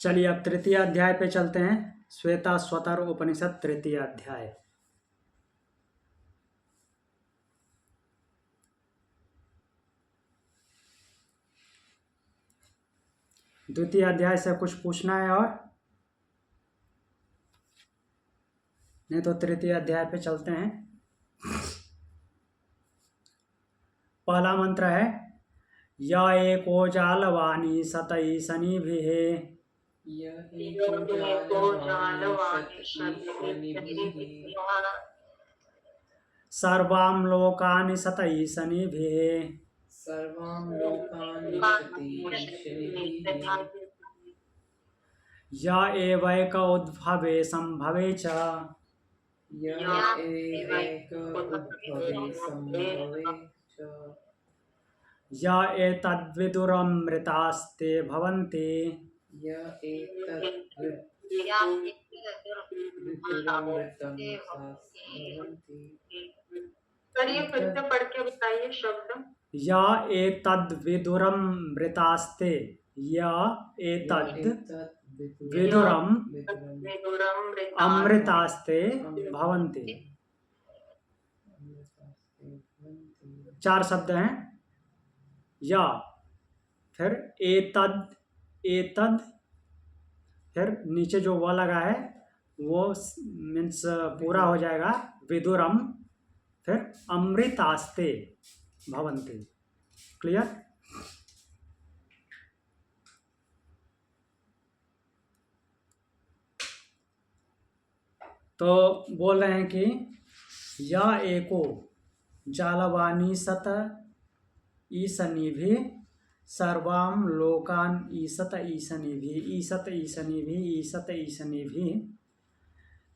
चलिए अब तृतीय अध्याय पे चलते हैं। श्वेताश्वतर उपनिषद तृतीय अध्याय। द्वितीय अध्याय से कुछ पूछना है और नहीं तो तृतीय अध्याय पे चलते हैं। पहला मंत्र है य एको जालवानी सतई शनिभिः सर्वां लोकानि सतई शनिभिः य एवैक उद्भवे संभवे च य एतद्विदुरमृतास्ते भवन्ति फिर से पढ़ के बताइए शब्द। य एतद्विदुरमृतास्ते य एतद्विदुरम अमृतास्ते भवन्ति। 4 शब्द हैं। या फिर एतद फिर नीचे जो वह लगा है वो मीन्स पूरा हो जाएगा विदुरम, फिर अमृतास्ते भवन्ति। क्लियर? तो बोल रहे हैं कि या एको जालवानी सत ईशनिभि सर्वाम लोकान ईसत ईशनिभि ईसत ईशनिभि ईसत ईशनिभि।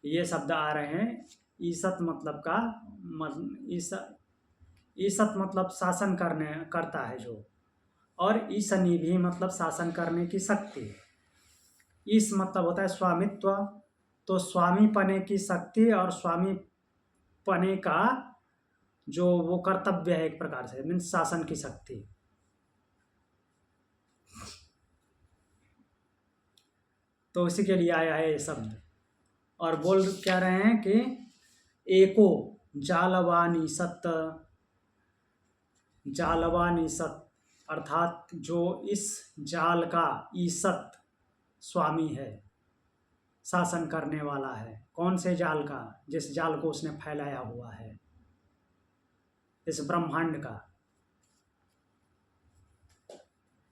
ये शब्द आ रहे हैं। ईसत मतलब का ईसत मतलब शासन करता है जो, और ईशनिभि मतलब शासन करने की शक्ति। ईश मतलब होता है स्वामित्व, तो स्वामी पने की शक्ति और स्वामी पने का जो वो कर्तव्य है एक प्रकार से, मीन्स शासन की शक्ति। तो इसी के लिए आया है ये शब्द। और बोल क्या रहे हैं कि एको जालवानी सत, जालवानी सत अर्थात जो इस जाल का ईसत स्वामी है, शासन करने वाला है। कौन से जाल का? जिस जाल को उसने फैलाया हुआ है, इस ब्रह्मांड का।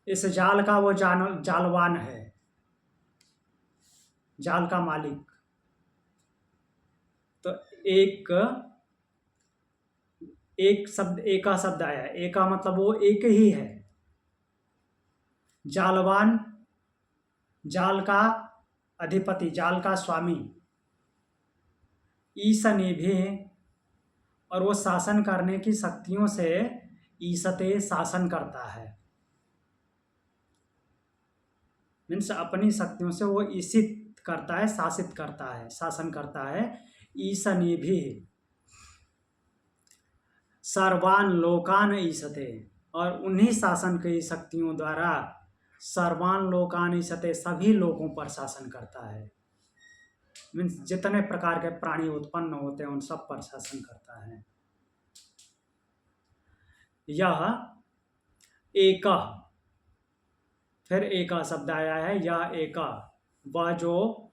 इस जाल का वो जालवान है, जाल का मालिक। तो एक शब्द, एका शब्द आया। एका मतलब वो एक ही है। जालवान, जाल का अधिपति, जाल का स्वामी। ईशनिभि, और वो शासन करने की शक्तियों से ईसते शासन करता है। मीन्स अपनी शक्तियों से वो ईशित करता है, शासित करता है, शासन करता है। ईशनिभि सर्वान लोकान ईशते, और उन्हीं शासन की शक्तियों द्वारा सर्वान लोकान ईशते सभी लोगों पर शासन करता है। मीन्स जितने प्रकार के प्राणी उत्पन्न होते हैं उन सब पर शासन करता है। यह एक, फिर एका शब्द आया है। यह एका, वह जो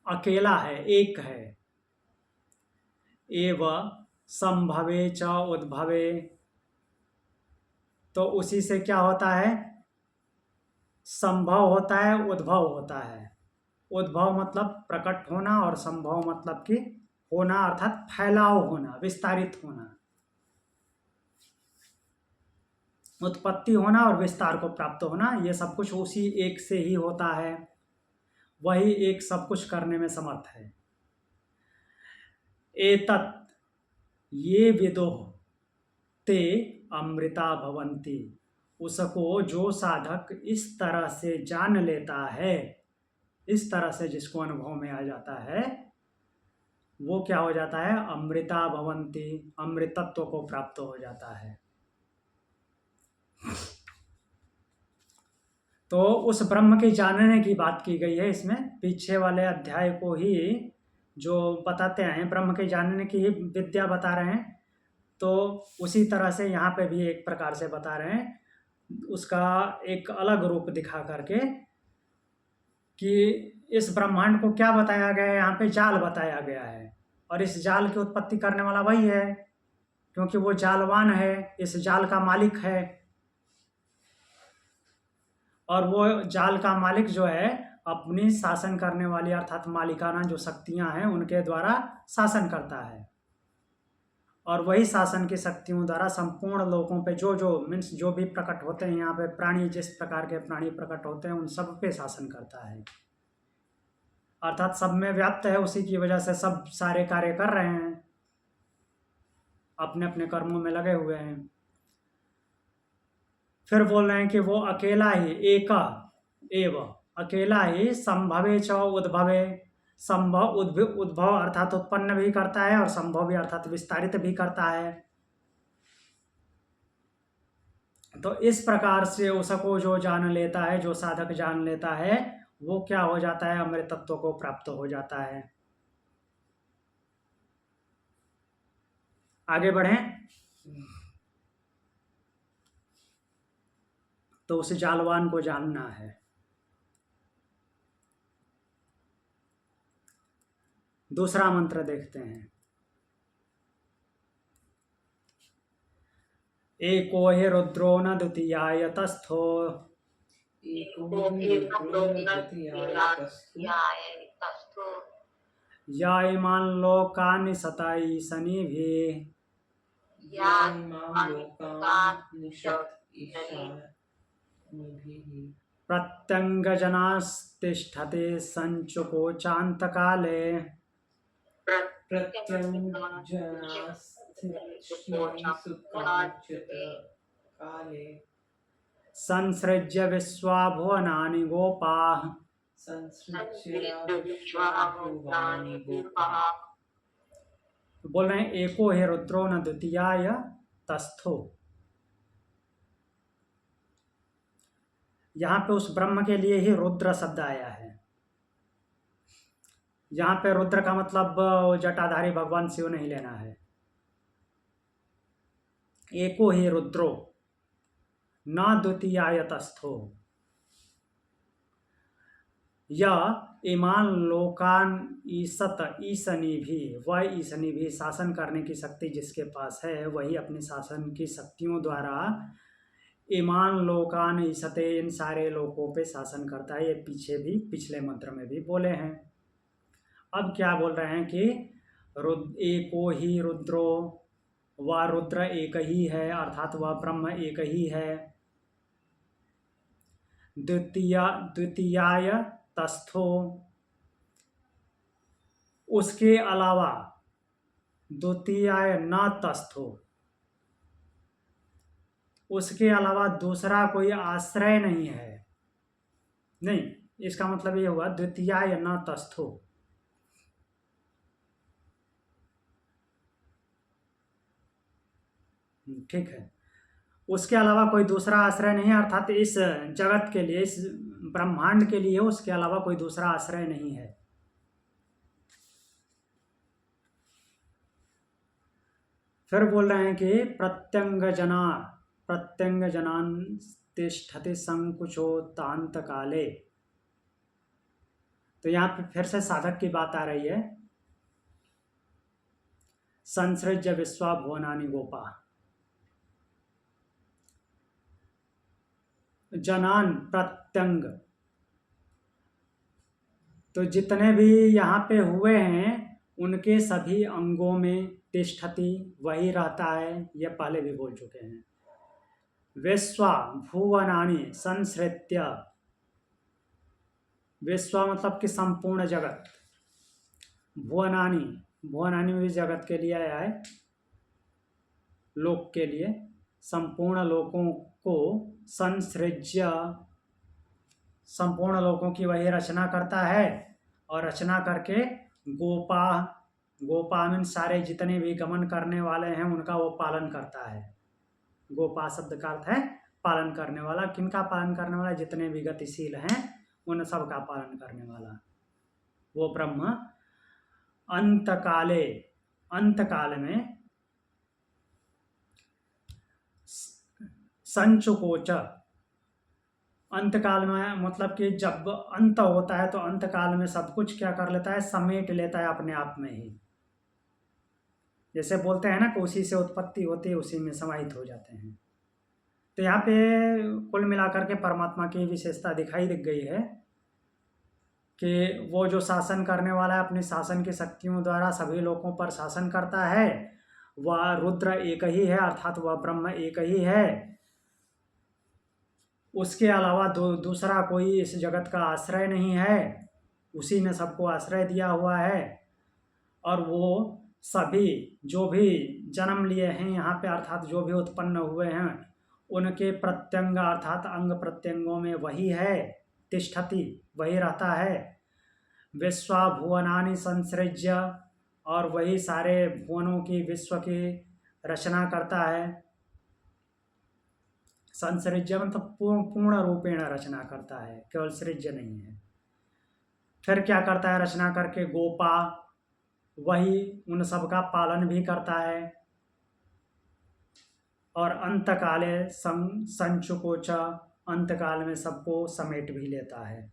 अकेला है, एक है। एव संभवे च उद्भवे, तो उसी से क्या होता है? संभव होता है, उद्भव होता है। उद्भव मतलब प्रकट होना, और संभव मतलब कि होना अर्थात फैलाव होना, विस्तारित होना। उत्पत्ति होना और विस्तार को प्राप्त होना, ये सब कुछ उसी एक से ही होता है। वही एक सब कुछ करने में समर्थ है। एतत् ये विदुः ते अमृता भवन्ति, उसको जो साधक इस तरह से जान लेता है, इस तरह से जिसको अनुभव में आ जाता है, वो क्या हो जाता है? अमृता भवन्ति, अमृतत्व को प्राप्त हो जाता है। तो उस ब्रह्म के जानने की बात की गई है इसमें, पीछे वाले अध्याय को ही जो बताते हैं ब्रह्म के जानने की ही विद्या बता रहे हैं, तो उसी तरह से यहाँ पे भी एक प्रकार से बता रहे हैं, उसका एक अलग रूप दिखा करके कि इस ब्रह्मांड को क्या बताया गया है, यहाँ पे जाल बताया गया है, और इस जाल की उत्पत्ति करने वाला वही है, क्योंकि वो जालवान है, इस जाल का मालिक है, और वो जाल का मालिक जो है अपनी शासन करने वाली अर्थात मालिकाना जो शक्तियां हैं उनके द्वारा शासन करता है, और वही शासन की शक्तियों द्वारा संपूर्ण लोगों पे जो जो मीन्स जो भी प्रकट होते हैं यहाँ पे प्राणी, जिस प्रकार के प्राणी प्रकट होते हैं उन सब पे शासन करता है, अर्थात सब में व्याप्त है, उसी की वजह से सब सारे कार्य कर रहे हैं, अपने अपने कर्मों में लगे हुए हैं। फिर बोल रहे हैं कि वो अकेला ही एका एव, अकेला ही संभवे च उद्भवे, संभव उद्भव अर्थात उत्पन्न भी करता है और संभव भी अर्थात विस्तारित भी करता है। तो इस प्रकार से उसको जो जान लेता है, जो साधक जान लेता है, वो क्या हो जाता है, अमृत तत्व को प्राप्त हो जाता है। आगे बढ़ें तो उस जालवान को जानना है। दूसरा मंत्र देखते हैं। एको हि रुद्रो न द्वितीयाय तस्थो, एको हि रुद्रो न द्वितीयाय तस्थो, याइमान् लोकान् निशतै शनिभिः, याइमां लोकान् निशत ईशानिभिः, प्रत्यङ्गजनास्तिष्ठते सञ्चुकोचान्तकाले, प्रत्यञ्जनास्तिष्ठति संसृज्य विश्वा भुवनानि गोपाः, संसृज्य विश्वा भुवनानि गोपाः। तो बोल रहे हैं एको हे रुद्रो न द्वितीयाय तस्थो। यहाँ पे उस ब्रह्म के लिए ही रुद्र शब्द आया है। यहाँ पे रुद्र का मतलब जटाधारी भगवान शिव नहीं लेना है। एको ही रुद्रो न द्वितीयाय तस्थो, यह इमान लोकान ईसत ईसनी भी, वह ईसनी भी शासन करने की शक्ति जिसके पास है वही अपनी शासन की शक्तियों द्वारा इमान लोकान ईसते, इन सारे लोगों पे शासन करता है। ये पीछे भी पिछले मंत्र में भी बोले हैं। अब क्या बोल रहे हैं कि एको ही रुद्रो, वह रुद्र एक ही है अर्थात वह ब्रह्म एक ही है। द्वितीयाय तस्थो, उसके अलावा द्वितीयाय न तस्थो, उसके अलावा दूसरा कोई आश्रय नहीं है। नहीं, इसका मतलब ये हुआ द्वितीयाय न तस्थो, ठीक है, उसके अलावा कोई दूसरा आश्रय नहीं है, अर्थात इस जगत के लिए, इस ब्रह्मांड के लिए उसके अलावा कोई दूसरा आश्रय नहीं है। फिर बोल रहे हैं कि प्रत्यंगजनान तिष्ठति संकुचोतांत काले। तो यहाँ पे फिर से साधक की बात आ रही है। संसृज्य विश्वा भुवनानि गोपा, जनान प्रत्यंग, तो जितने भी यहाँ पे हुए हैं उनके सभी अंगों में तिष्ठति, वही रहता है, ये पहले भी बोल चुके हैं। विश्वा भुवनानि संसृत्य, विश्वा मतलब कि संपूर्ण जगत, भुवनानि, भुवनानि में भी जगत के लिए आया है, लोक के लिए, संपूर्ण लोकों को संसृज्य, संपूर्ण लोकों की वही रचना करता है, और रचना करके गोपा, गोपा में सारे जितने भी गमन करने वाले हैं उनका वो पालन करता है। गोपा शब्द का अर्थ है पालन करने वाला। किनका पालन करने वाला? जितने भी गतिशील हैं उन सब का पालन करने वाला वो ब्रह्म अंतकाले, अंतकाल में संचुकोच, अंतकाल में मतलब कि जब अंत होता है तो अंतकाल में सब कुछ क्या कर लेता है? समेट लेता है अपने आप में ही। जैसे बोलते हैं ना कि उसी से उत्पत्ति होती है, उसी में समाहित हो जाते हैं। तो यहाँ पे कुल मिलाकर के परमात्मा की विशेषता दिखाई दिख गई है कि वो जो शासन करने वाला है, अपनी शासन की शक्तियों द्वारा सभी लोगों पर शासन करता है। वह रुद्र एक ही है, अर्थात वह ब्रह्म एक ही है। उसके अलावा दूसरा कोई इस जगत का आश्रय नहीं है, उसी ने सबको आश्रय दिया हुआ है। और वो सभी जो भी जन्म लिए हैं यहाँ पे, अर्थात जो भी उत्पन्न हुए हैं, उनके प्रत्यंग अर्थात अंग प्रत्यंगों में वही है, तिष्ठति, वही रहता है। विश्वाभुवनानि संसृज्य, और वही सारे भुवनों की, विश्व की रचना करता है। संसृज्य मतलब पूर्ण रूपेण रचना करता है, केवल सृज्य नहीं है। फिर क्या करता है? रचना करके गोपा, वही उन सब का पालन भी करता है। और अंतकाले संचुकोच, अंतकाल में सबको समेट भी लेता है।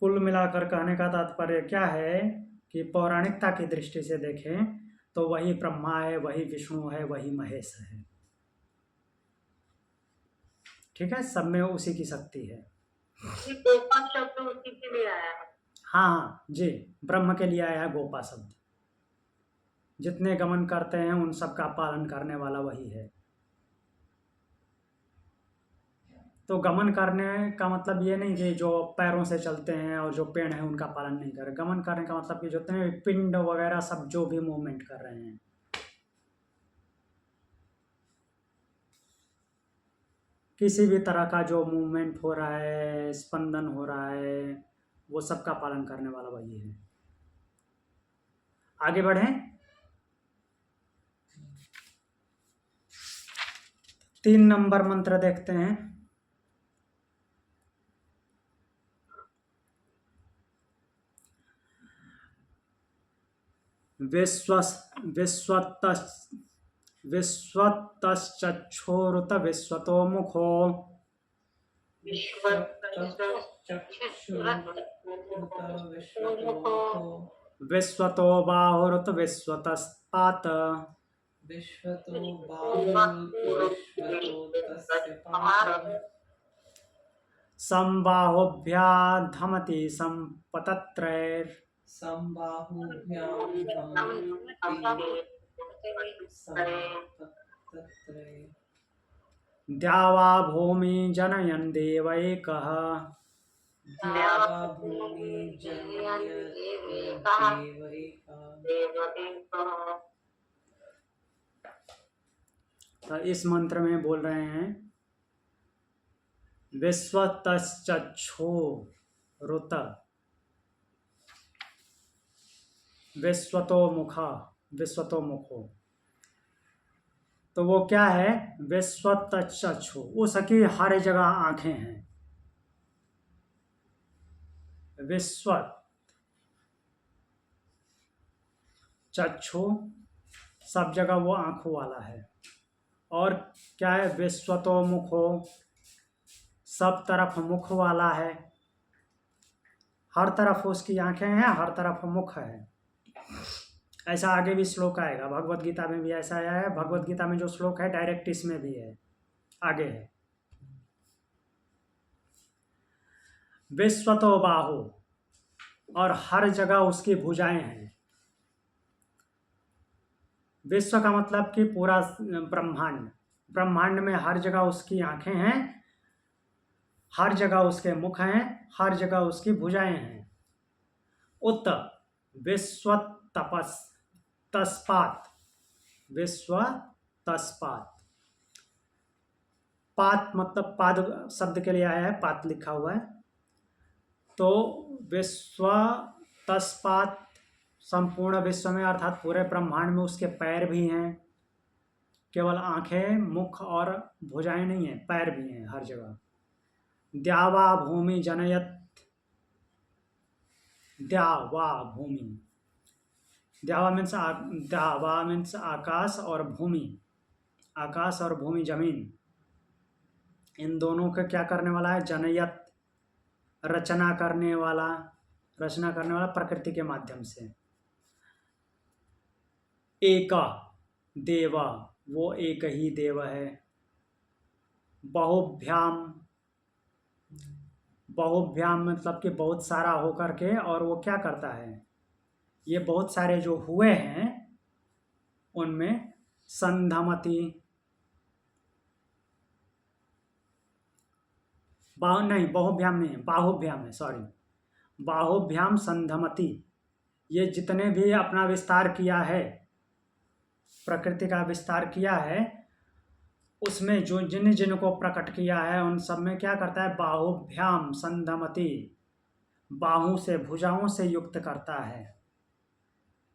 कुल मिलाकर कहने का तात्पर्य क्या है कि पौराणिकता की दृष्टि से देखें तो वही ब्रह्मा है, वही विष्णु है, वही महेश है। ठीक है, सब में उसी की शक्ति है। ये गोपा शब्द उसी के लिए आया है। हाँ जी, ब्रह्म के लिए आया है गोपा शब्द। जितने गमन करते हैं उन सब का पालन करने वाला वही है। तो गमन करने का मतलब ये नहीं कि जो पैरों से चलते हैं और जो पेड़ हैं उनका पालन नहीं कर रहे। गमन करने का मतलब कि जितने भी पिंड वगैरह सब जो भी मूवमेंट कर रहे हैं, किसी भी तरह का जो मूवमेंट हो रहा है, स्पंदन हो रहा है, वो सब का पालन करने वाला वही है। आगे बढ़ें। 3 नंबर मंत्र देखते हैं। विश्वतश्चक्षुरुत विश्वतो मुखो विश्वतो बाहुरुत विश्वतस्पात् विश्वतो बाहुर्विश्वतोऽस्य पात् संबाहुभ्याधमति संपतत्रैर् संबाहुभ्यां धमति संपतत्रैः द्यावा भूमि जनयन् देवैकः द्यावा भूमि जनयन् देवैकः। तो इस मंत्र में बोल रहे हैं विश्वतश्चक्षुरुत विश्वतो मुखो। तो वो क्या है? विश्वतश्चक्षु, उसकी हर जगह आंखें हैं। विश्वत चक्षु, सब जगह वो आंखों वाला है। और क्या है? विश्वतो मुखो, सब तरफ मुख वाला है। हर तरफ उसकी आंखें हैं, हर तरफ मुख है। ऐसा आगे भी श्लोक आएगा, भगवत गीता में भी ऐसा आया है। भगवत गीता में जो श्लोक है डायरेक्ट इसमें भी है, आगे है। विश्वतो बाहु, और हर जगह उसकी भुजाएं हैं। विश्व का मतलब कि पूरा ब्रह्मांड, ब्रह्मांड में हर जगह उसकी आंखें हैं, हर जगह उसके मुख हैं, हर जगह उसकी भुजाएं हैं। उत विश्व तस्पात, विश्व तस्पात, पात मतलब पाद शब्द के लिए आया है, पात लिखा हुआ है। तो विश्व तस्पात, संपूर्ण विश्व में अर्थात पूरे ब्रह्मांड में उसके पैर भी हैं। केवल आंखें, मुख और भुजाएं नहीं है, पैर भी हैं हर जगह। द्यावा भूमि जनयत, द्यावा भूमि, द्यावा मीन्स द्यावा मीन्स आकाश और भूमि, आकाश और भूमि जमीन, इन दोनों का क्या करने वाला है? जनयत, रचना करने वाला, रचना करने वाला प्रकृति के माध्यम से। एका देवा, वो एक ही देव है। बहुभ्याम, बहुभ्याम मतलब कि बहुत सारा होकर के, और वो क्या करता है? ये बहुत सारे जो हुए हैं उनमें संधमति, नहीं बहुभ्याम नहीं है, बाहुभ्याम है, सॉरी, बाहुभ्याम संधमति। ये जितने भी अपना विस्तार किया है, प्रकृति का विस्तार किया है, उसमें जो जिन जिन को प्रकट किया है उन सब में क्या करता है? बाहुभ्याम संधमति, बाहु से, भुजाओं से युक्त करता है।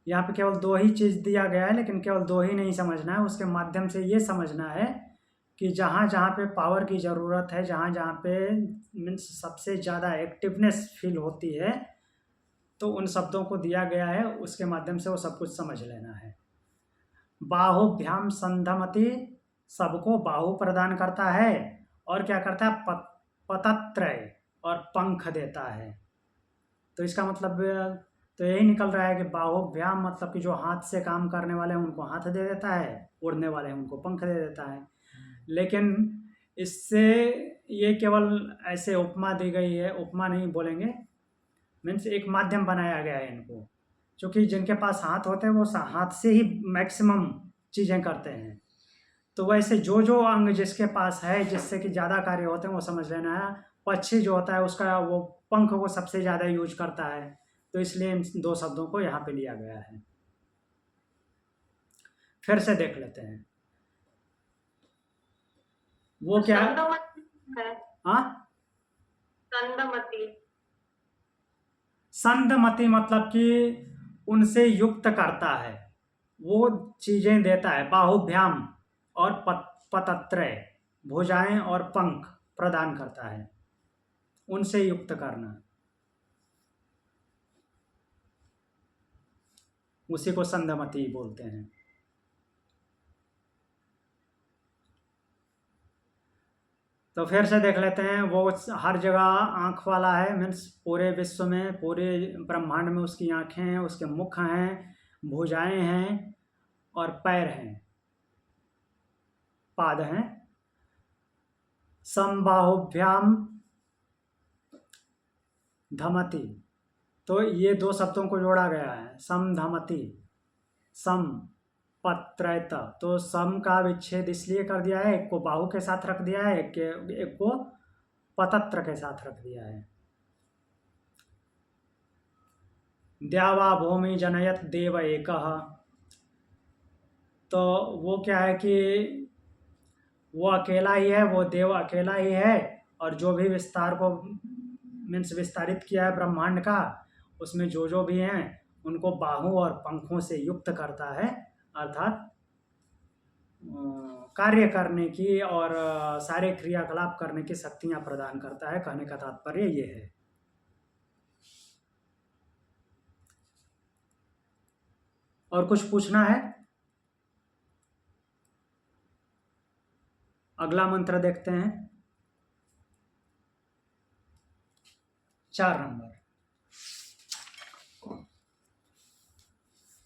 यहाँ पे केवल दो ही चीज दिया गया है, लेकिन केवल दो ही नहीं समझना है, उसके माध्यम से ये समझना है कि जहाँ जहाँ पे पावर की ज़रूरत है, जहाँ जहाँ पे मीन्स सबसे ज़्यादा एक्टिवनेस फील होती है, तो उन शब्दों को दिया गया है, उसके माध्यम से वो सब कुछ समझ लेना है। बाहुभ्याम संधमति, सबको बाहु प्रदान करता है, और क्या करता है? पतत्रय, और पंख देता है। तो इसका मतलब तो यही निकल रहा है कि बाहुभ्याम मतलब कि जो हाथ से काम करने वाले हैं उनको हाथ दे देता है, उड़ने वाले हैं उनको पंख दे देता है। लेकिन इससे ये केवल ऐसे उपमा दी गई है, उपमा नहीं बोलेंगे, मीन्स एक माध्यम बनाया गया है इनको, क्योंकि जिनके पास हाथ होते हैं वो हाथ से ही मैक्सिमम चीज़ें करते हैं। तो वैसे जो जो अंग जिसके पास है, जिससे कि ज़्यादा कार्य होते हैं, वो समझ लेना है। पक्षी जो होता है उसका वो पंख को सबसे ज़्यादा यूज करता है, तो इसलिए इन दो शब्दों को यहाँ पे लिया गया है। फिर से देख लेते हैं वो क्या है। हाँ, संधमति, संधमति मतलब कि उनसे युक्त करता है, वो चीजें देता है। बाहुभ्याम और पतत्रय, भुजाएं और पंख प्रदान करता है, उनसे युक्त करना, उसी को संधमति बोलते हैं। तो फिर से देख लेते हैं, वो हर जगह आँख वाला है, मीन्स पूरे विश्व में, पूरे ब्रह्मांड में उसकी आँखें हैं, उसके मुख हैं, भुजाएं हैं और पैर हैं, पाद हैं। समबाहुभ्याम धमति, तो ये दो शब्दों को जोड़ा गया है, सम धमति, सम पत्रैत। तो सम का विच्छेद इसलिए कर दिया है, एक को बाहु के साथ रख दिया है, एक को पतत्र के साथ रख दिया है। द्यावा भूमि जनयत देव एकः, तो वो क्या है कि वो अकेला ही है, वो देव अकेला ही है, और जो भी विस्तार को मीन्स विस्तारित किया है ब्रह्मांड का, उसमें जो जो भी हैं उनको बाहों और पंखों से युक्त करता है, अर्थात कार्य करने की और सारे क्रियाकलाप करने की शक्तियां प्रदान करता है। कहने का तात्पर्य ये है। और कुछ पूछना है? अगला मंत्र देखते हैं, 4 नंबर।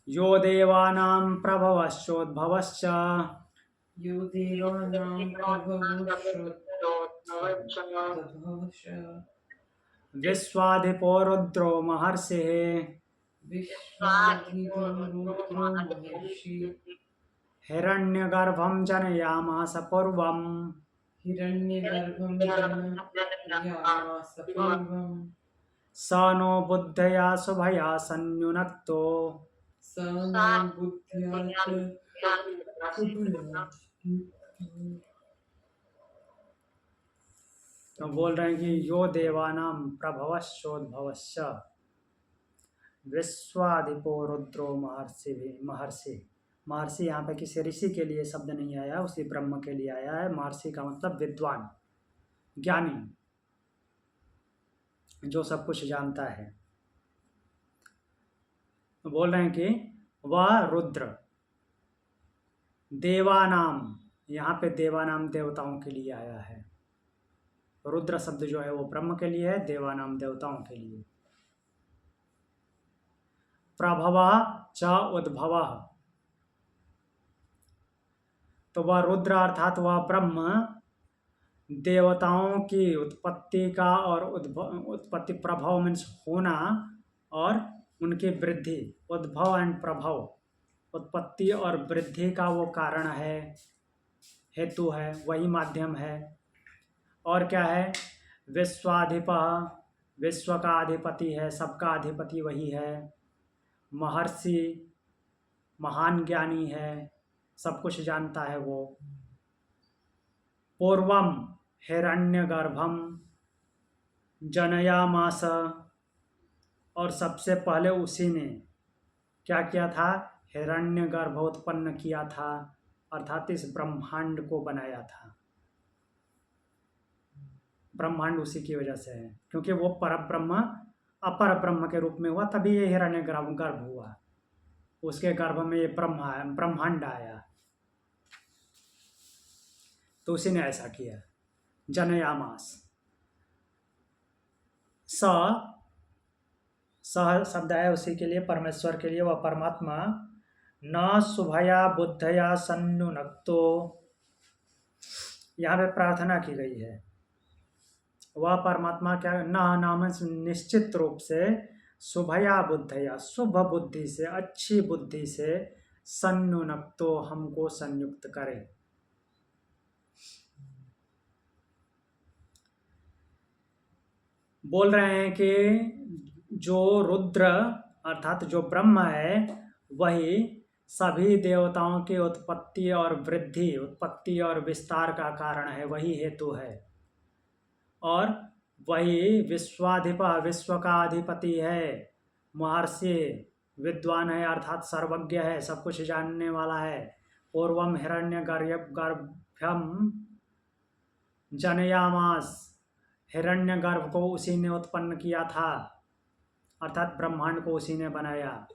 यो देवानां प्रभवश्चोद्भवश्च, यो देवानां प्रभवश्चोद्भवश्च, विश्वाधिपो रुद्रो महर्षिः, विश्वाधिपो रुद्रो महर्षिः, हिरण्यगर्भं जनयामास पूर्वम्, हिरण्यगर्भं जनयामास पूर्वम्, स नो बुद्धया शुभया संयुनक्तो, स नो बुद्ध्या शुभया। तो बोल रहे हैं कि यो देवानां प्रभवश्चोद्भवश्च, विश्वाधिपो रुद्रो महर्षि, महर्षि यहाँ पे किसी ऋषि के लिए शब्द नहीं आया, उसी ब्रह्म के लिए आया है। महर्षि का मतलब विद्वान, ज्ञानी, जो सब कुछ जानता है। बोल रहे हैं कि वह रुद्र देवानाम, यहाँ पे देवानाम देवताओं के लिए आया है। रुद्र शब्द जो है वो ब्रह्म के लिए है, देवानाम देवताओं के लिए। प्रभवः च उद्भवः, तो वह रुद्र अर्थात वह ब्रह्म देवताओं की उत्पत्ति का और उत्पत्ति, प्रभव मीन्स होना, और उनकी वृद्धि, उद्भव एंड प्रभव, उत्पत्ति और वृद्धि का वो कारण है, हेतु है, वही माध्यम है। और क्या है? विश्वाधिपः, विश्व का अधिपति है, सबका अधिपति वही है। महर्षि, महान ज्ञानी है, सब कुछ जानता है वो। पूर्वम हिरण्यगर्भम जनयामास, और सबसे पहले उसी ने क्या किया था? हिरण्यगर्भ उत्पन्न किया था, अर्थात इस ब्रह्मांड को बनाया था। ब्रह्मांड उसी की वजह से है, क्योंकि वो परब्रह्म अपर ब्रह्म के रूप में हुआ, तभी ये हिरण्यगर्भ हुआ। उसके गर्भ में ये ब्रह्मांड आया, तो उसी ने ऐसा किया। जनयामास, स शब्द है उसी के लिए, परमेश्वर के लिए। वह परमात्मा न शुभया बुद्धया सन्नुनक्तो, यहाँ पे प्रार्थना की गई है। वह परमात्मा क्या? न नाम निश्चित रूप से, शुभया बुद्धया, शुभ बुद्धि से, अच्छी बुद्धि से, सन्नुनक्तो हमको संयुक्त करे। बोल रहे हैं कि जो रुद्र अर्थात जो ब्रह्म है, वही सभी देवताओं की उत्पत्ति और वृद्धि, उत्पत्ति और विस्तार का कारण है, वही हेतु है। और वही विश्वाधिपा, विश्व का अधिपति है। महर्षि, विद्वान है अर्थात सर्वज्ञ है, सब कुछ जानने वाला है। पूर्वम हिरण्यगर्भम जनयामास, हिरण्यगर्भ को उसी ने उत्पन्न किया था, अर्थात ब्रह्मांड को उसी ने बनाया।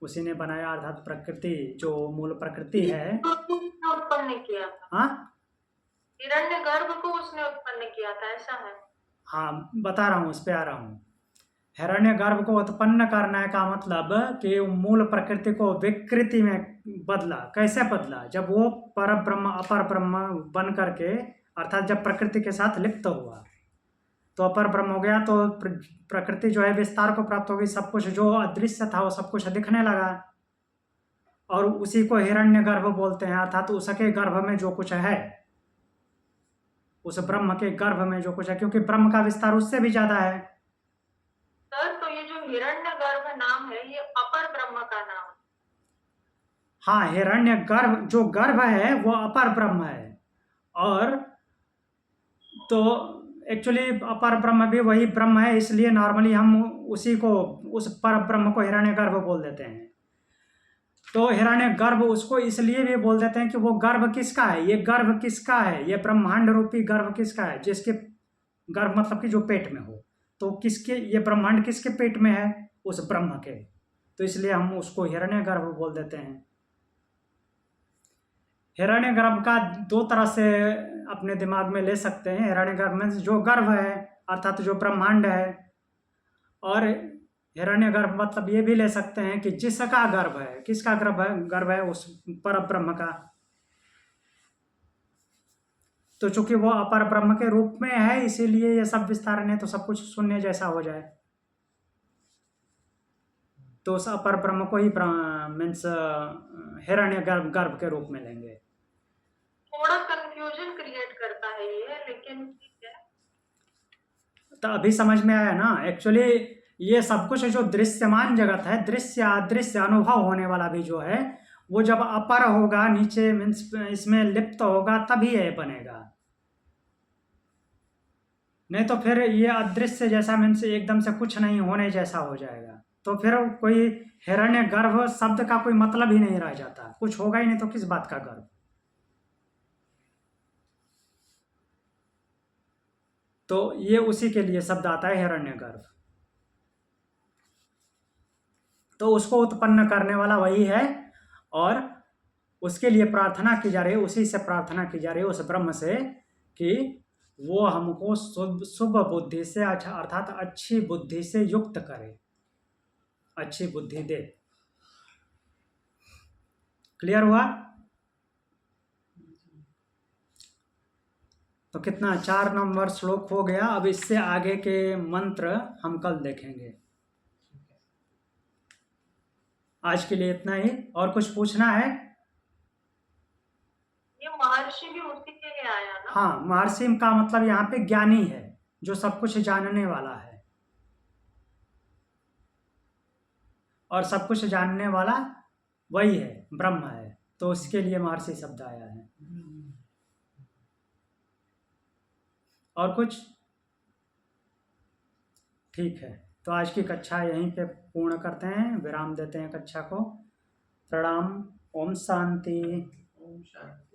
उसी ने बनाया अर्थात प्रकृति, जो मूल प्रकृति है। उत्पन्न किया था। हाँ, हिरण्यगर्भ को उसने उत्पन्न किया था, ऐसा है? हाँ, बता रहा हूँ, उस पे आ रहा हूँ। हिरण्यगर्भ को उत्पन्न करने का मतलब कि मूल प्रकृति को विकृति में बदला। कैसे बदला? जब वो परब्रह्म अपर ब्रह्म बन करके, अर्थात जब प्रकृति के साथ लिप्त हुआ तो अपर ब्रह्म हो गया, तो प्रकृति जो है विस्तार को प्राप्त हो गई। सब कुछ जो अदृश्य था वो सब कुछ दिखने लगा, और उसी को हिरण्यगर्भ बोलते हैं। अर्थात उसके गर्भ में जो कुछ है, उस ब्रह्म के गर्भ में जो कुछ है, क्योंकि ब्रह्म का विस्तार उससे भी ज्यादा है। सर, तो ये जो हिरण्यगर्भ नाम है, ये अपर ब्रह्म का नाम है? हाँ, हिरण्यगर्भ जो गर्भ है वो अपर ब्रह्म है। और तो एक्चुअली अपर ब्रह्म भी वही ब्रह्म है, इसलिए नॉर्मली हम उसी को, उस पर ब्रह्म को हिरण्यगर्भ बोल देते हैं। तो हिरण्यगर्भ उसको इसलिए भी बोल देते हैं कि वो गर्भ किसका है? ये गर्भ किसका है? ये ब्रह्मांड रूपी गर्भ किसका है? जिसके गर्भ मतलब कि जो पेट में हो। तो किसके, ये ब्रह्मांड किसके पेट में है? उस ब्रह्म के। तो इसलिए हम उसको हिरण्यगर्भ बोल देते हैं। हिरण्यगर्भ का दो तरह से अपने दिमाग में ले सकते हैं। हिरण्यगर्भ में जो गर्भ है अर्थात जो ब्रह्मांड है, और हिरण्यगर्भ मतलब ये भी ले सकते हैं कि जिसका गर्भ है। किसका गर्भ है? उस पर ब्रह्म का। तो चूंकि वो अपर ब्रह्म के रूप में है, इसीलिए ये सब विस्तार है, तो सब कुछ शून्य जैसा हो जाए। तो उस अपर ब्रह्म को ही मीन्स हिरण्यगर्भ के रूप में लेंगे। थोड़ा कंफ्यूजन क्रिएट करता है ये, लेकिन ठीक है। तो अभी समझ में आया ना? एक्चुअली ये सब कुछ जो दृश्यमान जगत है, दृश्य अदृश्य अनुभव होने वाला भी जो है, वो जब अपर होगा, नीचे मीन्स इसमें लिप्त होगा, तभी ये बनेगा। नहीं तो फिर ये अदृश्य जैसा मीन्स एकदम से कुछ नहीं होने जैसा हो जाएगा। तो फिर कोई हिरण्य गर्भ शब्द का कोई मतलब ही नहीं रह जाता, कुछ होगा ही नहीं तो किस बात का गर्भ। तो ये उसी के लिए शब्द आता है हिरण्य गर्भ। तो उसको उत्पन्न करने वाला वही है और उसके लिए प्रार्थना की जा रही है, उसी से प्रार्थना की जा रही है, उस ब्रह्म से, कि वो हमको शुभ बुद्धि से, अच्छा अर्थात अच्छी बुद्धि से युक्त करे, अच्छी बुद्धि दे। क्लियर हुआ? तो कितना 4 नंबर श्लोक हो गया। अब इससे आगे के मंत्र हम कल देखेंगे। आज के लिए इतना ही। और कुछ पूछना है? ये महर्षि भी उसी के लिए आया ना? हाँ, महर्षि का मतलब यहाँ पे ज्ञानी है, जो सब कुछ जानने वाला है, और सब कुछ जानने वाला वही है, ब्रह्म है, तो उसके लिए महर्षि शब्द आया है। और कुछ? ठीक है, तो आज की कक्षा यहीं पे पूर्ण करते हैं, विराम देते हैं कक्षा को। प्रणाम। ओम शांति। ओम शांति।